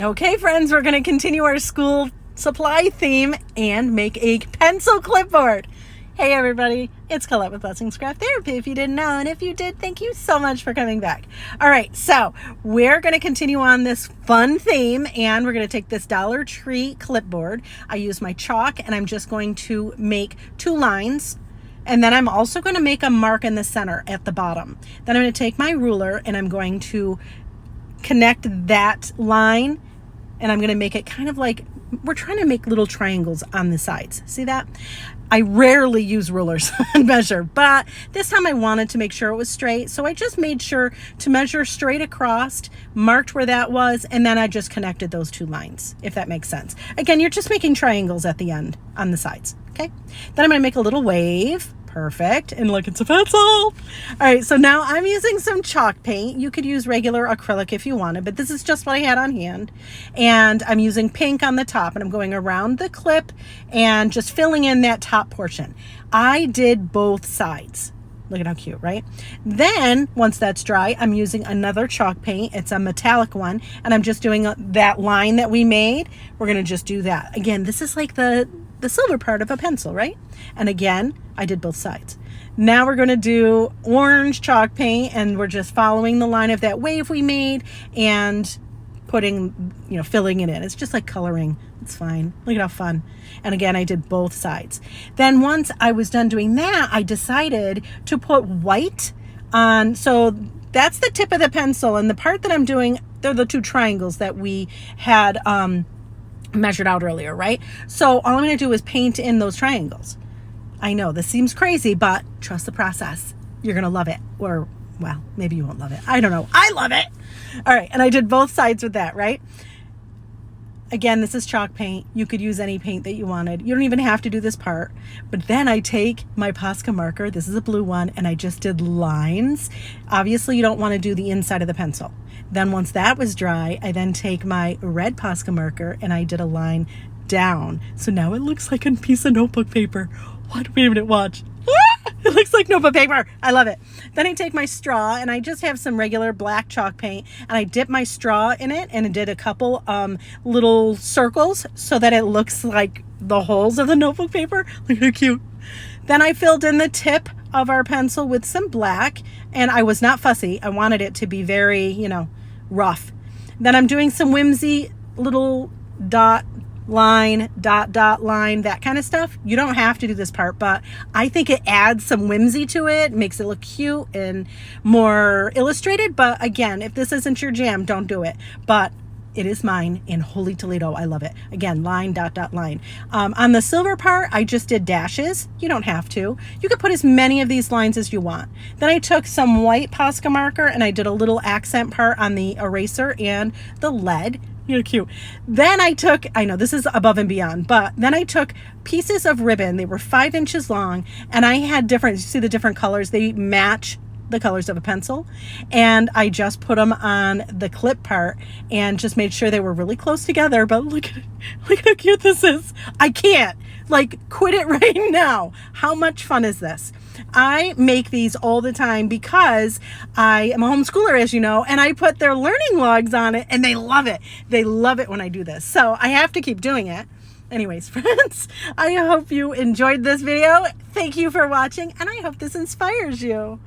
Okay, friends, we're going to continue our school supply theme and make a pencil clipboard. Hey, everybody, it's Colette with Blessings Craft Therapy, if you didn't know, and if you did, thank you so much for coming back. All right, so we're going to continue on this fun theme, and we're going to take this Dollar Tree clipboard. I use my chalk, and I'm just going to make 2 lines, and then I'm also going to make a mark in the center at the bottom. Then I'm going to take my ruler, and I'm going to connect that line, and I'm going to make it kind of like we're trying to make little triangles on the sides. See that? I rarely use rulers and measure, but this time I wanted to make sure it was straight. So I just made sure to measure straight across, marked where that was, and then I just connected those 2 lines, if that makes sense. Again, you're just making triangles at the end on the sides, okay? Then I'm going to make a little wave. Perfect. And look, it's a pencil. All right, so now I'm using some chalk paint. You could use regular acrylic if you wanted, but this is just what I had on hand. And I'm using pink on the top, and I'm going around the clip and just filling in that top portion. I did both sides. Look at how cute, right? Then once that's dry, I'm using another chalk paint. It's a metallic one, and I'm just doing that line that we made. We're going to just do that. Again, this is like the silver part of a pencil, right? And again, I did both sides. Now we're going to do orange chalk paint, and we're just following the line of that wave we made and putting, filling it in. It's just like coloring. It's fine. Look at how fun. And again, I did both sides. Then once I was done doing that, I decided to put white on. So that's the tip of the pencil. And the part that I'm doing, they're the 2 triangles that we had measured out earlier, right? So all I'm going to do is paint in those triangles. I know this seems crazy, but trust the process. You're going to love it. Or, well, maybe you won't love it. I don't know. I love it. All right. And I did both sides with that, right? Again, this is chalk paint. You could use any paint that you wanted. You don't even have to do this part. But then I take my Posca marker. This is a blue one. And I just did lines. Obviously, you don't want to do the inside of the pencil. Then once that was dry, I then take my red Posca marker and I did a line down. So now it looks like a piece of notebook paper. What? Wait a minute, watch. It looks like notebook paper. I love it. Then I take my straw, and I just have some regular black chalk paint, and I dip my straw in it, and I did a couple little circles so that it looks like the holes of the notebook paper. Look how cute. Then I filled in the tip of our pencil with some black, and I was not fussy. I wanted it to be very, rough. Then I'm doing some whimsy little dot line, dot line, that kind of stuff. You don't have to do this part, but I think it adds some whimsy to it, makes it look cute and more illustrated. But again, if this isn't your jam, don't do it. But it is mine, in Holy Toledo. I love it. Again, line, dot line. On the silver part, I just did dashes. You don't have to. You could put as many of these lines as you want. Then I took some white Posca marker and I did a little accent part on the eraser and the lead. You're cute. Then I know this is above and beyond, but then I took pieces of ribbon. They were 5 inches long, and I had you see the different colors? They match the colors of a pencil, and I just put them on the clip part and just made sure they were really close together. But look how cute this is. I can't quit it right now. How much fun is this? I make these all the time because I am a homeschooler, as you know, and I put their learning logs on it, and they love it. They love it when I do this. So I have to keep doing it. Anyways, friends, I hope you enjoyed this video. Thank you for watching, and I hope this inspires you.